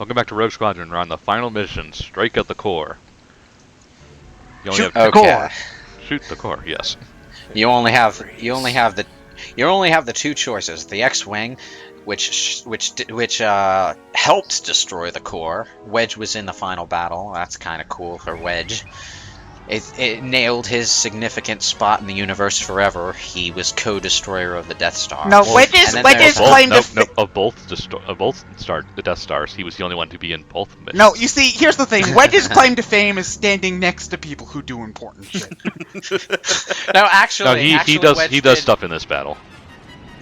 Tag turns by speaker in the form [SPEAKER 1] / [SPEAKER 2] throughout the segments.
[SPEAKER 1] Welcome back to Rogue Squadron. We're on the final mission. Strike at the core. You only
[SPEAKER 2] Shoot
[SPEAKER 1] have
[SPEAKER 2] the core.
[SPEAKER 1] Shoot the core. Yes.
[SPEAKER 2] You only have the two choices: the X-wing, which helped destroy the core. Wedge was in the final battle. That's kind of cool for Wedge. It nailed his significant spot in the universe forever. He was co-destroyer of the Death Star.
[SPEAKER 3] No, Wedge's claim to
[SPEAKER 1] of both the Death Stars, he was the only one to be in both missions.
[SPEAKER 3] No, you see, here's the thing. Wedge's claim to fame is standing next to people who do important shit.
[SPEAKER 2] No, actually,
[SPEAKER 1] he does stuff in this battle.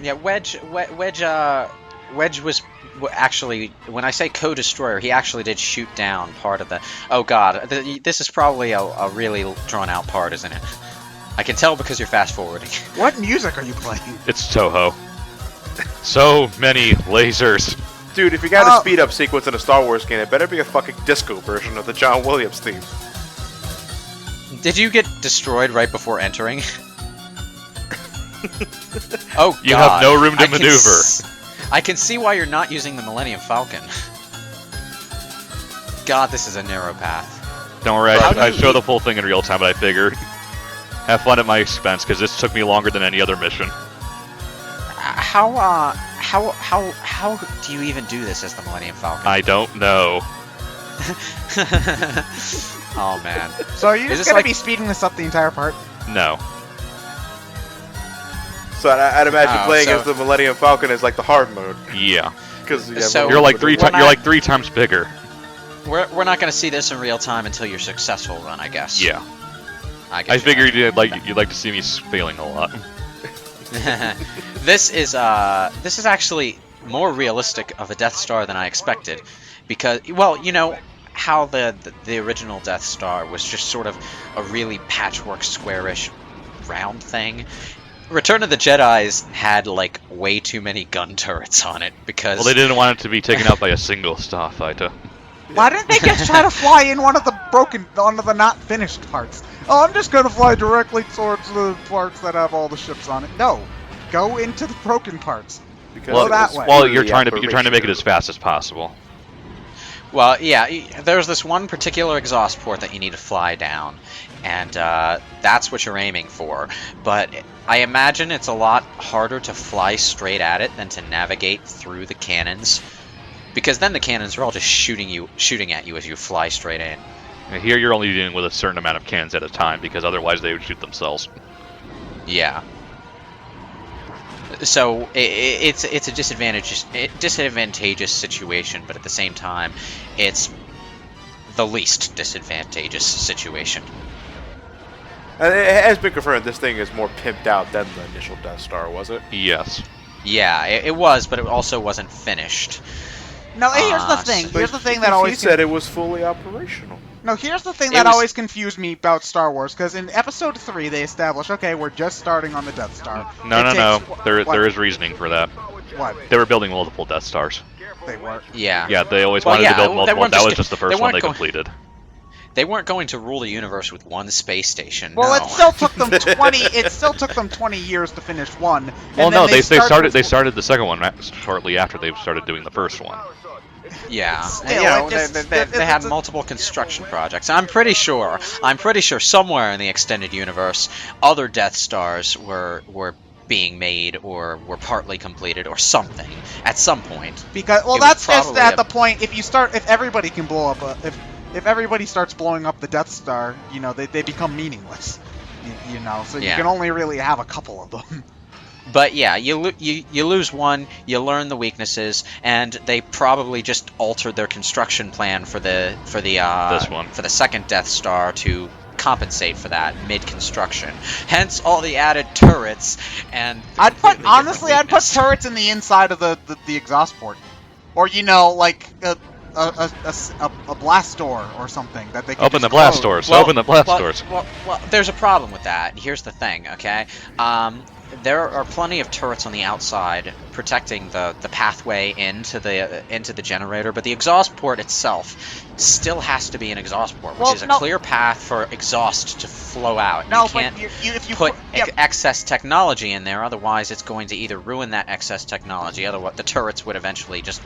[SPEAKER 2] Yeah, Wedge was actually, when I say co-destroyer, he actually did shoot down part of the... Oh god, this is probably a really drawn-out part, isn't it? I can tell because you're fast-forwarding.
[SPEAKER 3] What music are you playing?
[SPEAKER 1] It's Toho. So many lasers.
[SPEAKER 4] Dude, if you got a speed-up sequence in a Star Wars game, it better be a fucking disco version of the John Williams theme.
[SPEAKER 2] Did you get destroyed right before entering? Oh god.
[SPEAKER 1] You have no room to maneuver.
[SPEAKER 2] I can see why you're not using the Millennium Falcon. God, this is a narrow path.
[SPEAKER 1] Don't worry, I show the full thing in real time, but I figured have fun at my expense because this took me longer than any other mission.
[SPEAKER 2] How do you even do this as the Millennium Falcon?
[SPEAKER 1] I don't know.
[SPEAKER 2] Oh man.
[SPEAKER 3] So are you just gonna be speeding this up the entire part?
[SPEAKER 1] No.
[SPEAKER 4] So I'd imagine playing as the Millennium Falcon is like the hard mode.
[SPEAKER 1] Yeah.
[SPEAKER 4] Because
[SPEAKER 1] you're like three times bigger.
[SPEAKER 2] We're not going to see this in real time until you're successful, then I guess.
[SPEAKER 1] Yeah. I figured you'd like to see me failing a lot.
[SPEAKER 2] This is actually more realistic of a Death Star than I expected, because you know how the original Death Star was just sort of a really patchwork, squarish, round thing. Return of the Jedi's had like way too many gun turrets on it because...
[SPEAKER 1] Well, they didn't want it to be taken out by a single starfighter.
[SPEAKER 3] Why didn't they just try to fly in one of the not finished parts? Oh, I'm just gonna fly directly towards the parts that have all the ships on it. No, go into the broken parts. Go that way.
[SPEAKER 1] Well, you're trying to make it as fast as possible.
[SPEAKER 2] Well, yeah, there's this one particular exhaust port that you need to fly down, and that's what you're aiming for. But I imagine it's a lot harder to fly straight at it than to navigate through the cannons, because then the cannons are all just shooting at you as you fly straight in.
[SPEAKER 1] And here you're only dealing with a certain amount of cannons at a time, because otherwise they would shoot themselves.
[SPEAKER 2] Yeah. So it's a disadvantageous situation, but at the same time, it's the least disadvantageous situation.
[SPEAKER 4] It has been confirmed this thing is more pimped out than the initial Death Star, was it?
[SPEAKER 1] Yes.
[SPEAKER 2] Yeah, it was, but it also wasn't finished.
[SPEAKER 3] No, here's the thing. Here's the thing that always...
[SPEAKER 4] He said it was fully operational.
[SPEAKER 3] No, here's the thing that always confused me about Star Wars, because in Episode 3 they established, okay, we're just starting on the Death Star.
[SPEAKER 1] No. There is reasoning for that.
[SPEAKER 3] What?
[SPEAKER 1] They were building multiple Death Stars.
[SPEAKER 3] They were?
[SPEAKER 2] Yeah.
[SPEAKER 1] Yeah, they always wanted to build multiple. That was just the first one they completed.
[SPEAKER 2] They weren't going to rule the universe with one space station.
[SPEAKER 3] Well,
[SPEAKER 2] no.
[SPEAKER 3] it still took them 20. It still took them 20 years to finish one.
[SPEAKER 1] Well, no, they started the second one shortly after they started doing the first one.
[SPEAKER 2] Yeah,
[SPEAKER 3] Still,
[SPEAKER 2] they had multiple construction projects. I'm pretty sure somewhere in the extended universe, other Death Stars were being made or were partly completed or something at some point.
[SPEAKER 3] Because that's just at the point. If everybody can blow up if everybody starts blowing up the Death Star, you know, they become meaningless. You know, so you can only really have a couple of them.
[SPEAKER 2] But yeah, you lose one, you learn the weaknesses, and they probably just altered their construction plan for the second Death Star to compensate for that mid-construction. Hence all the added turrets and.
[SPEAKER 3] I'd put turrets in the inside of the exhaust port, or you know, like a blast door or something that they can
[SPEAKER 1] open the blast doors. Open the blast doors.
[SPEAKER 2] Well, there's a problem with that. Here's the thing, okay? there are plenty of turrets on the outside protecting the pathway into the generator, but the exhaust port itself still has to be an exhaust port, which is a clear path for exhaust to flow out.
[SPEAKER 3] No,
[SPEAKER 2] you can't
[SPEAKER 3] but if you
[SPEAKER 2] put excess technology in there, otherwise it's going to either ruin that excess technology, otherwise the turrets would eventually just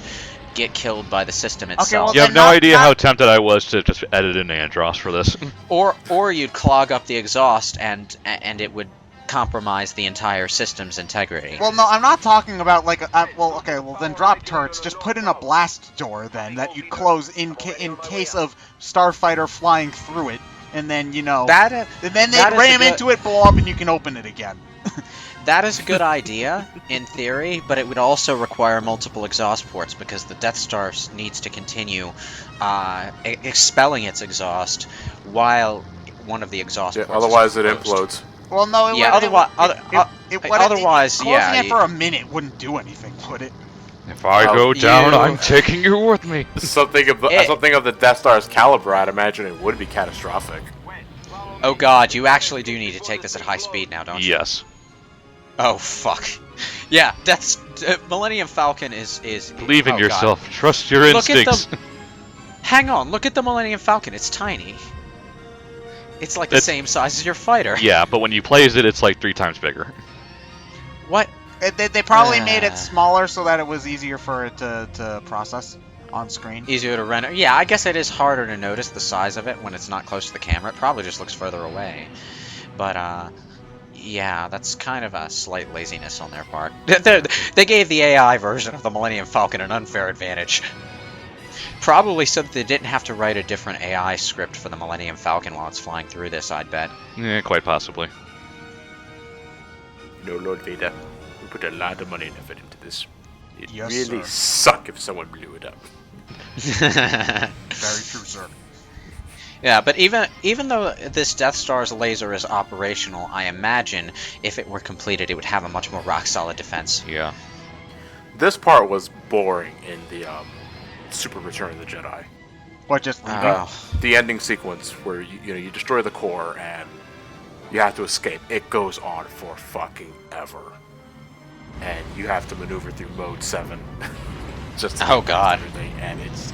[SPEAKER 2] get killed by the system itself.
[SPEAKER 3] well,
[SPEAKER 1] You have no idea how tempted I was to just edit in Andros for this.
[SPEAKER 2] Or you'd clog up the exhaust and it would compromise the entire system's integrity.
[SPEAKER 3] Well, no, I'm not talking about like. Well, then drop turrets. Just put in a blast door then that you'd close in case of Starfighter flying through it, and then and then they ram into it, blow up, and you can open it again.
[SPEAKER 2] That is a good idea, in theory, but it would also require multiple exhaust ports because the Death Star needs to continue expelling its exhaust while one of the exhaust ports
[SPEAKER 4] otherwise
[SPEAKER 2] is
[SPEAKER 4] it
[SPEAKER 2] closed.
[SPEAKER 4] implodes.
[SPEAKER 3] Well, no, it
[SPEAKER 2] Yeah,
[SPEAKER 3] would.
[SPEAKER 2] otherwise,
[SPEAKER 3] closing it for a minute wouldn't do anything, would it?
[SPEAKER 1] If I go down, I'm taking you with me.
[SPEAKER 4] Something of the Death Star's caliber, I'd imagine it would be catastrophic.
[SPEAKER 2] Oh god, you actually do need to take this at high speed now, don't you?
[SPEAKER 1] Yes.
[SPEAKER 2] Oh fuck. Yeah, that's Millennium Falcon is
[SPEAKER 1] Believe in
[SPEAKER 2] oh,
[SPEAKER 1] yourself.
[SPEAKER 2] God.
[SPEAKER 1] Trust your instincts.
[SPEAKER 2] Hang on, look at the Millennium Falcon. It's tiny. It's like the same size as your fighter.
[SPEAKER 1] Yeah, but when you plays it, it's like 3 times bigger.
[SPEAKER 2] What?
[SPEAKER 3] They probably made it smaller so that it was easier for it to process on screen.
[SPEAKER 2] Easier to render. Yeah, I guess it is harder to notice the size of it when it's not close to the camera. It probably just looks further away. But, yeah, that's kind of a slight laziness on their part. They gave the AI version of the Millennium Falcon an unfair advantage. Probably so that they didn't have to write a different AI script for the Millennium Falcon while it's flying through this, I'd bet.
[SPEAKER 1] Yeah, quite possibly.
[SPEAKER 4] Lord Vader, we put a lot of money and effort into this. It'd
[SPEAKER 3] Yes,
[SPEAKER 4] really
[SPEAKER 3] sir.
[SPEAKER 4] suck if someone blew it up.
[SPEAKER 3] Very true, sir.
[SPEAKER 2] Yeah, but even though this Death Star's laser is operational, I imagine if it were completed, it would have a much more rock-solid defense.
[SPEAKER 1] Yeah.
[SPEAKER 4] This part was boring in the Super Return of the Jedi.
[SPEAKER 3] What, just leaving?
[SPEAKER 4] The ending sequence where you destroy the core and you have to escape. It goes on for fucking ever, and you have to maneuver through mode 7. Just to
[SPEAKER 2] Oh, God.
[SPEAKER 4] everything, and it's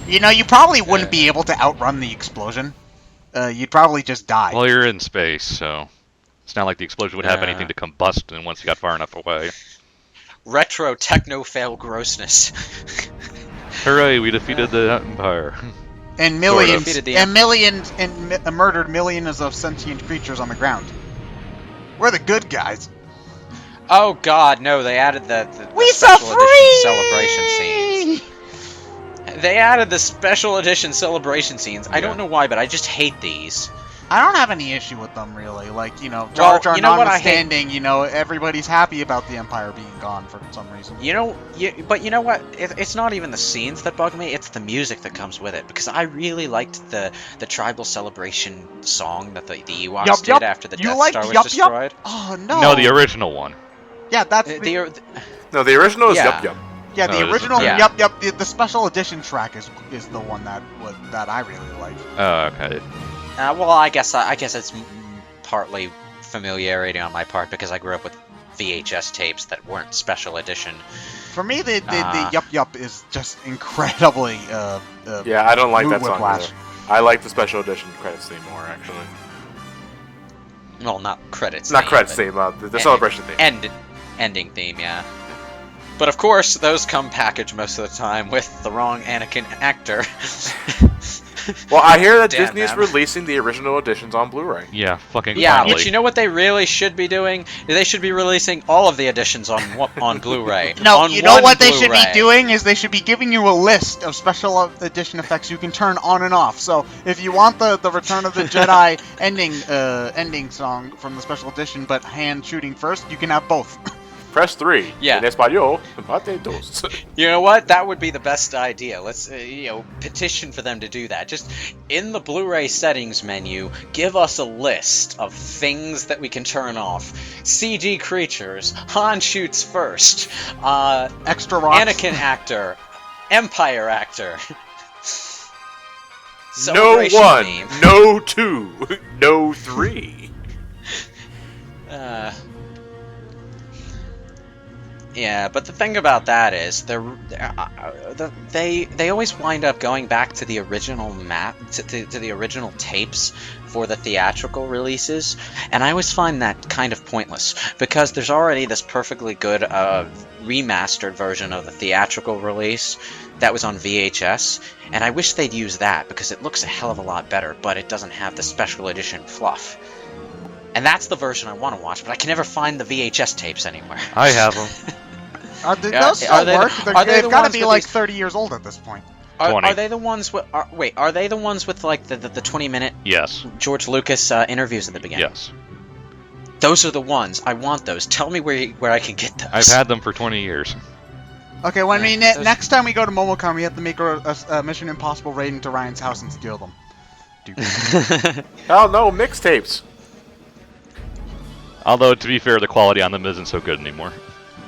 [SPEAKER 3] You probably wouldn't be able to outrun the explosion. You'd probably just die.
[SPEAKER 1] Well, you're in space, so it's not like the explosion would have anything to combust in once you got far enough away.
[SPEAKER 2] Retro techno-fail grossness.
[SPEAKER 1] Hooray, we defeated the Empire.
[SPEAKER 3] And millions,
[SPEAKER 2] Defeated the
[SPEAKER 3] and millions, and murdered millions of sentient creatures on the ground. We're the good guys.
[SPEAKER 2] Oh god, no, they added the
[SPEAKER 3] We
[SPEAKER 2] special
[SPEAKER 3] so
[SPEAKER 2] edition
[SPEAKER 3] free!
[SPEAKER 2] celebration scenes. They added the special edition celebration scenes. I don't know why, but I just hate these.
[SPEAKER 3] I don't have any issue with them, really. Like, Jar
[SPEAKER 2] Well,
[SPEAKER 3] Jar
[SPEAKER 2] you know what I hate?
[SPEAKER 3] notwithstanding, everybody's happy about the Empire being gone for some reason.
[SPEAKER 2] But you know what? It's not even the scenes that bug me, it's the music that comes with it. Because I really liked the tribal celebration song that the Ewoks did after the Death Star was destroyed.
[SPEAKER 3] Oh, no.
[SPEAKER 1] No, the original one.
[SPEAKER 3] Yeah, that's
[SPEAKER 4] no. The original is
[SPEAKER 2] Yeah.
[SPEAKER 4] Yup Yup.
[SPEAKER 3] Yeah,
[SPEAKER 1] No,
[SPEAKER 3] the
[SPEAKER 1] it isn't.
[SPEAKER 3] original,
[SPEAKER 2] Yeah.
[SPEAKER 3] Yup. The special edition track is the one that I really like.
[SPEAKER 1] Oh, okay.
[SPEAKER 2] Well, I guess it's partly familiarity on my part because I grew up with VHS tapes that weren't special edition.
[SPEAKER 3] For me, the Yup is just incredibly.
[SPEAKER 4] Yeah, I don't like that song
[SPEAKER 3] whiplash.
[SPEAKER 4] either. I like the special edition credits theme more, actually.
[SPEAKER 2] Well, not credits.
[SPEAKER 4] Not
[SPEAKER 2] theme,
[SPEAKER 4] credits
[SPEAKER 2] but
[SPEAKER 4] theme, the celebration theme.
[SPEAKER 2] ending theme, yeah. But of course, those come packaged most of the time with the wrong Anakin actor.
[SPEAKER 4] Well, I hear that
[SPEAKER 2] Damn,
[SPEAKER 4] Disney's
[SPEAKER 2] man.
[SPEAKER 4] releasing the original editions on Blu-ray.
[SPEAKER 1] Yeah, fucking
[SPEAKER 2] Yeah,
[SPEAKER 1] finally.
[SPEAKER 2] but you know what they really should be doing? They should be releasing all of the editions on Blu-ray.
[SPEAKER 3] No,
[SPEAKER 2] on
[SPEAKER 3] you know
[SPEAKER 2] one
[SPEAKER 3] what they should be
[SPEAKER 2] Blu-ray.
[SPEAKER 3] doing is they should be giving you a list of special edition effects you can turn on and off. So if you want the Return of the Jedi ending song from the special edition, but hand shooting first, you can have both.
[SPEAKER 4] Press 3.
[SPEAKER 2] Yeah.
[SPEAKER 4] En español, mate dos.
[SPEAKER 2] You know what? That would be the best idea. Let's, petition for them to do that. Just in the Blu-ray settings menu, give us a list of things that we can turn off. CG creatures, Han shoots first,
[SPEAKER 3] Extra rocks.
[SPEAKER 2] Anakin actor, Empire actor.
[SPEAKER 4] No
[SPEAKER 2] Celebration
[SPEAKER 4] 1,
[SPEAKER 2] theme.
[SPEAKER 4] no 2, no 3.
[SPEAKER 2] Yeah, but the thing about that is they always wind up going back to the original map to the original tapes for the theatrical releases, and I always find that kind of pointless because there's already this perfectly good remastered version of the theatrical release that was on VHS, and I wish they'd use that because it looks a hell of a lot better, but it doesn't have the special edition fluff. And that's the version I want to watch, but I can never find the VHS tapes anywhere.
[SPEAKER 1] I have them.
[SPEAKER 3] Those still work. They've got to be like 30 years old at this point.
[SPEAKER 2] Are they the ones with? Are they the ones with like the 20-minute
[SPEAKER 1] Yes.
[SPEAKER 2] George Lucas interviews at the beginning?
[SPEAKER 1] Yes.
[SPEAKER 2] Those are the ones. I want those. Tell me where I can get those.
[SPEAKER 1] I've had them for 20 years.
[SPEAKER 3] Okay, when next time we go to MomoCon, we have to make a Mission Impossible raid into Ryan's house and steal them.
[SPEAKER 4] Oh no, mixtapes.
[SPEAKER 1] Although, to be fair, the quality on them isn't so good anymore.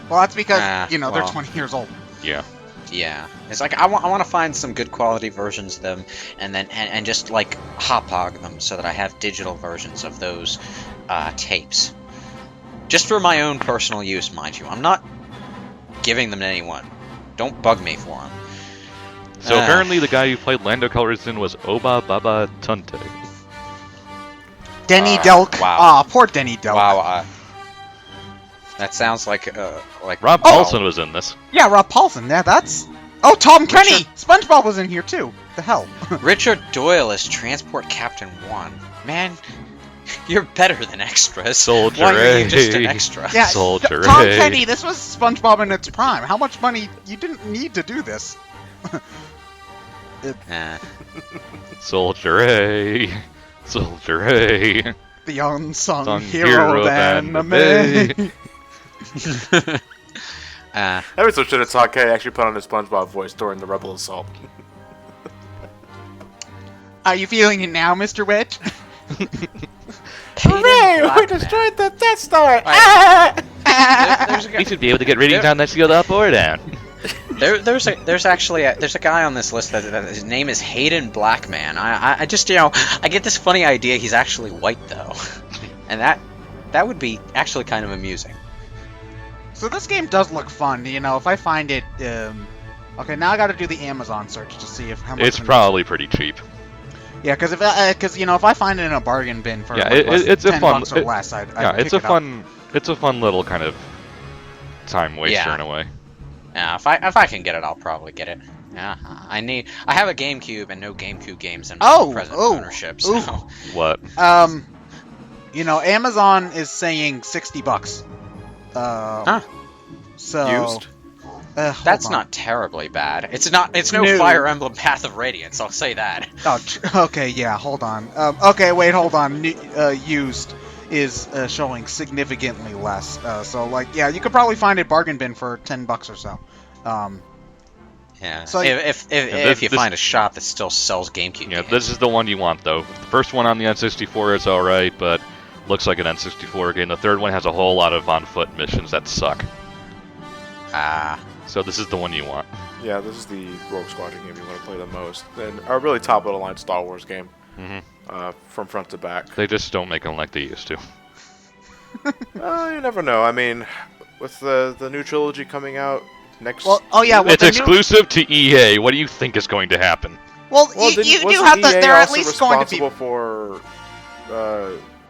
[SPEAKER 3] Well, that's because they're 20 years old.
[SPEAKER 1] Yeah.
[SPEAKER 2] Yeah, it's like I want to find some good quality versions of them, and then and just like hop-hog them so that I have digital versions of those tapes, just for my own personal use, mind you. I'm not giving them to anyone. Don't bug me for them.
[SPEAKER 1] So apparently, the guy who played Lando Calrissian was Oba Baba Tunte.
[SPEAKER 3] Denny Delk.
[SPEAKER 2] Wow.
[SPEAKER 3] Poor Denny Delk.
[SPEAKER 2] Wow. That sounds like
[SPEAKER 1] Rob Paulson was in this.
[SPEAKER 3] Yeah, Rob Paulson. Yeah, that's. Oh, Tom Kenny. SpongeBob was in here too. The hell.
[SPEAKER 2] Richard Doyle is Transport Captain 1. Man, you're better than extras.
[SPEAKER 1] Soldier
[SPEAKER 2] Why are you
[SPEAKER 1] A.
[SPEAKER 2] just an extra?
[SPEAKER 3] Yeah,
[SPEAKER 1] Soldier
[SPEAKER 3] Tom
[SPEAKER 1] A.
[SPEAKER 3] Kenny. This was SpongeBob in its prime. How much money? You didn't need to do this.
[SPEAKER 1] Soldier A. Soldier A.
[SPEAKER 3] The unsung
[SPEAKER 1] Sung
[SPEAKER 3] hero of anime.
[SPEAKER 4] Episode should have Take actually put on his SpongeBob voice during the Rebel Assault.
[SPEAKER 3] Are you feeling it now, Mr. Wedge?
[SPEAKER 2] Hooray!
[SPEAKER 4] We destroyed the Death Star!
[SPEAKER 1] We should be able to get ratings on that shield up or down.
[SPEAKER 2] There's actually a guy on this list that his name is Hayden Blackman. I just I get this funny idea he's actually white though, and that would be actually kind of amusing.
[SPEAKER 3] So this game does look fun. If I find it, okay, now I got to do the Amazon search to see how much.
[SPEAKER 1] It's probably pretty cheap.
[SPEAKER 3] Yeah, because if I find it in a bargain bin for
[SPEAKER 1] it's
[SPEAKER 3] $10
[SPEAKER 1] a fun.
[SPEAKER 3] or less, I'd
[SPEAKER 1] It's a fun little kind of time waster in a way.
[SPEAKER 2] Yeah, if I can get it, I'll probably get it. Yeah, I have a GameCube and no GameCube games in present ownership. So.
[SPEAKER 1] What?
[SPEAKER 3] Amazon is saying $60. So
[SPEAKER 4] used?
[SPEAKER 3] That's
[SPEAKER 2] not terribly bad. It's no Fire Emblem Path of Radiance, I'll say that.
[SPEAKER 3] Oh, okay, yeah, hold on. Okay, wait, hold on. Used is showing significantly less. You could probably find a bargain bin for $10 or so.
[SPEAKER 2] Yeah.
[SPEAKER 3] So
[SPEAKER 2] if you find a shop that still sells GameCube games.
[SPEAKER 1] This is the one you want, though. The first one on the N64 is alright, but looks like an N64 game. The third one has a whole lot of on-foot missions that suck. So this is the one you want.
[SPEAKER 4] Yeah, this is the Rogue Squadron game you want to play the most. And a really top-of-the-line Star Wars game. From front to back.
[SPEAKER 1] They just don't make them like they used to.
[SPEAKER 4] You never know. I mean, with the new trilogy coming out next...
[SPEAKER 1] It's exclusive to EA. What do you think is going to happen?
[SPEAKER 3] Well, you do have to... They're at least going to be...
[SPEAKER 4] responsible for...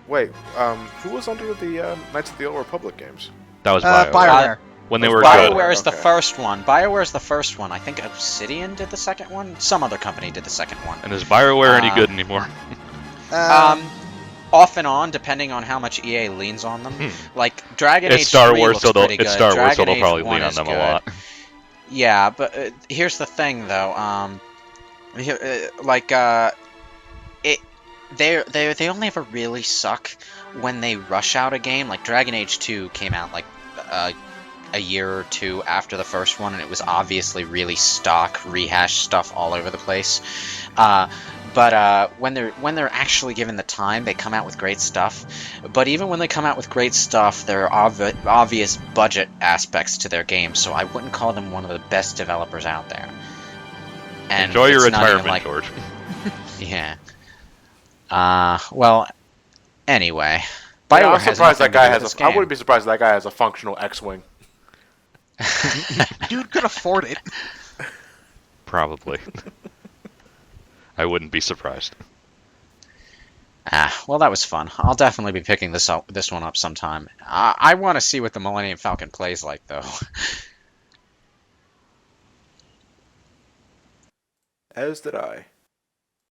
[SPEAKER 4] who was under the Knights of the Old Republic games?
[SPEAKER 1] That was BioWare. When they were good.
[SPEAKER 2] BioWare is the first one. BioWare is the first one. I think Obsidian did the second one. Some other company did the second one.
[SPEAKER 1] And is BioWare any good anymore?
[SPEAKER 2] Off and on, depending on how much EA leans on them. Like Dragon Age 3 looks pretty good.
[SPEAKER 1] It's Star Wars, so
[SPEAKER 2] Dragon
[SPEAKER 1] they'll probably
[SPEAKER 2] Age
[SPEAKER 1] lean on them a lot.
[SPEAKER 2] Yeah, but here's the thing, though. They only ever really suck when they rush out a game. Like Dragon Age 2 came out like a year or two after the first one, and it was obviously really stock rehashed stuff all over the place. But when they're actually given the time, they come out with great stuff. But even when they come out with great stuff, there are obvious budget aspects to their games, so I wouldn't call them one of the best developers out there. And
[SPEAKER 1] enjoy your retirement, George.
[SPEAKER 2] Yeah. Well, anyway.
[SPEAKER 4] I wouldn't be surprised that guy has a functional X-Wing.
[SPEAKER 3] Dude could afford it.
[SPEAKER 1] Probably. I wouldn't be surprised.
[SPEAKER 2] Well, that was fun. I'll definitely be picking this one up sometime. I want to see what the Millennium Falcon plays like, though.
[SPEAKER 4] As did I.